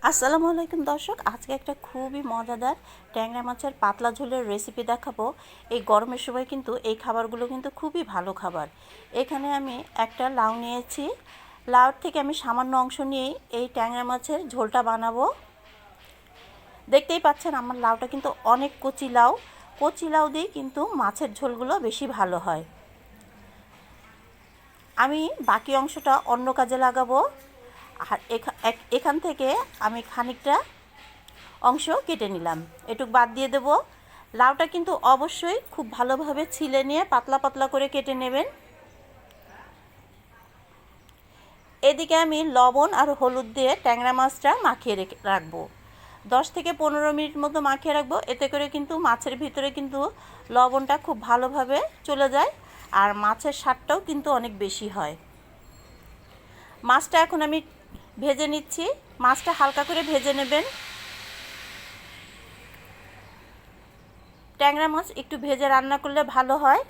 আসসালামু আলাইকুম দর্শক, আজকে একটা খুবই মজাদার ট্যাংরা মাছের পাতলা ঝোলের রেসিপি দেখাবো। এই গরমের সময় কিন্তু এই খাবারগুলো কিন্তু খুবই ভালো খাবার। এখানে আমি একটা লাউ নিয়েছি। লাউর থেকে আমি সামান্য অংশ নিয়েই এই ট্যাংরা মাছের ঝোলটা বানাবো। দেখতেই পাচ্ছেন আমার লাউটা কিন্তু অনেক কচি লাউ। কচি লাউ দিয়েই কিন্তু মাছের ঝোলগুলো বেশি ভালো হয়। আমি বাকি অংশটা অন্য কাজে লাগাবো। আর এখান থেকে আমি খানিকটা অংশ কেটে নিলাম, এটুক বাদ দিয়ে দেব। লাউটা কিন্তু অবশ্যই খুব ভালোভাবে ছিলে নিয়ে পাতলা পাতলা করে কেটে নেবেন। এদিকে আমি লবণ আর হলুদ দিয়ে ট্যাংরা মাছটা মাখিয়ে রাখবো। 10 থেকে 15 মিনিট মতো মাখিয়ে রাখবো। এতে করে কিন্তু মাছের ভিতরে কিন্তু লবণটা খুব ভালোভাবে চলে যায়, আর মাছের স্বাদটাও কিন্তু অনেক বেশি হয়। মাছটা এখন আমি ভেজে নিচ্ছি। মাছটা হালকা করে ভেজে নেবেন। ট্যাংরা মাছ একটু ভেজে রান্না করলে ভালো হয়।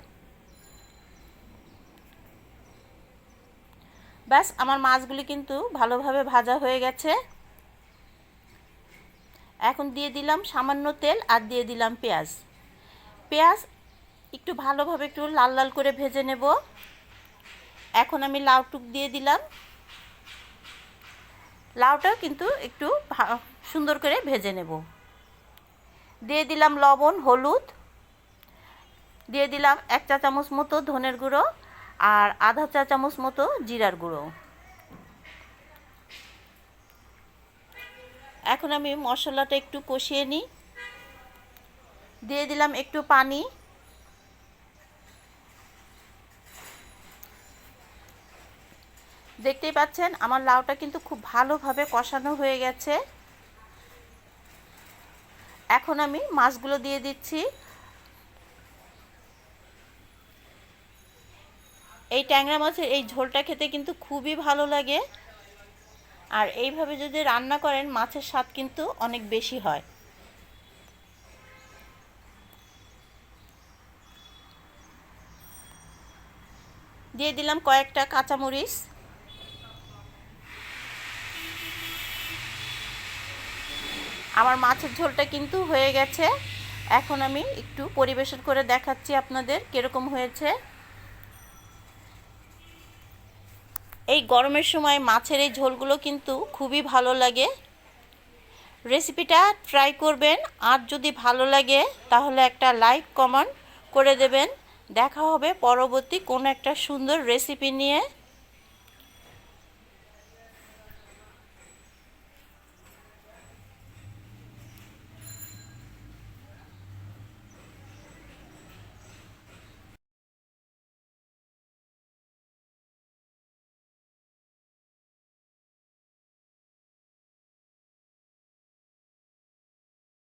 ব্যাস, আমার মাছগুলি কিন্তু ভালোভাবে ভাজা হয়ে গেছে। এখন দিয়ে দিলাম সামান্য তেল আর দিয়ে দিলাম পেঁয়াজ। পেঁয়াজ একটু ভালোভাবে একটু লাল লাল করে ভেজে নেব। এখন আমি লাউটুক দিয়ে দিলাম। লাউটাও কিন্তু একটু সুন্দর করে ভেজে নেব। দিয়ে দিলাম লবণ, হলুদ, দিয়ে দিলাম 1 চা চামচ মতো ধনের গুঁড়ো আর আধা চা চামচ মতো জিরার গুঁড়ো। এখন আমি মশলাটা একটু কষিয়ে নিই। দিয়ে দিলাম একটু পানি। দেখতেই পাচ্ছেন আমার লাউটা কিন্তু খুব ভালোভাবে কষানো হয়ে গেছে। এখন আমি মাছগুলো দিয়ে দিচ্ছি। এই ট্যাংরা মাছের এই ঝোলটা খেতে কিন্তু খুবই ভালো লাগে, আর এইভাবে যদি রান্না করেন মাছের স্বাদ কিন্তু অনেক বেশি হয়। দিয়ে দিলাম কয়েকটা কাঁচামরিচ। আমার মাছের ঝোলটা কিন্তু হয়ে গেছে। এখন আমি একটু পরিবেশন করে দেখাচ্ছি আপনাদের কীরকম হয়েছে। এই গরমের সময় মাছের এই ঝোলগুলো কিন্তু খুবই ভালো লাগে। রেসিপিটা ট্রাই করবেন, আর যদি ভালো লাগে তাহলে একটা লাইক কমেন্ট করে দেবেন। দেখা হবে পরবর্তী কোনো একটা সুন্দর রেসিপি নিয়ে।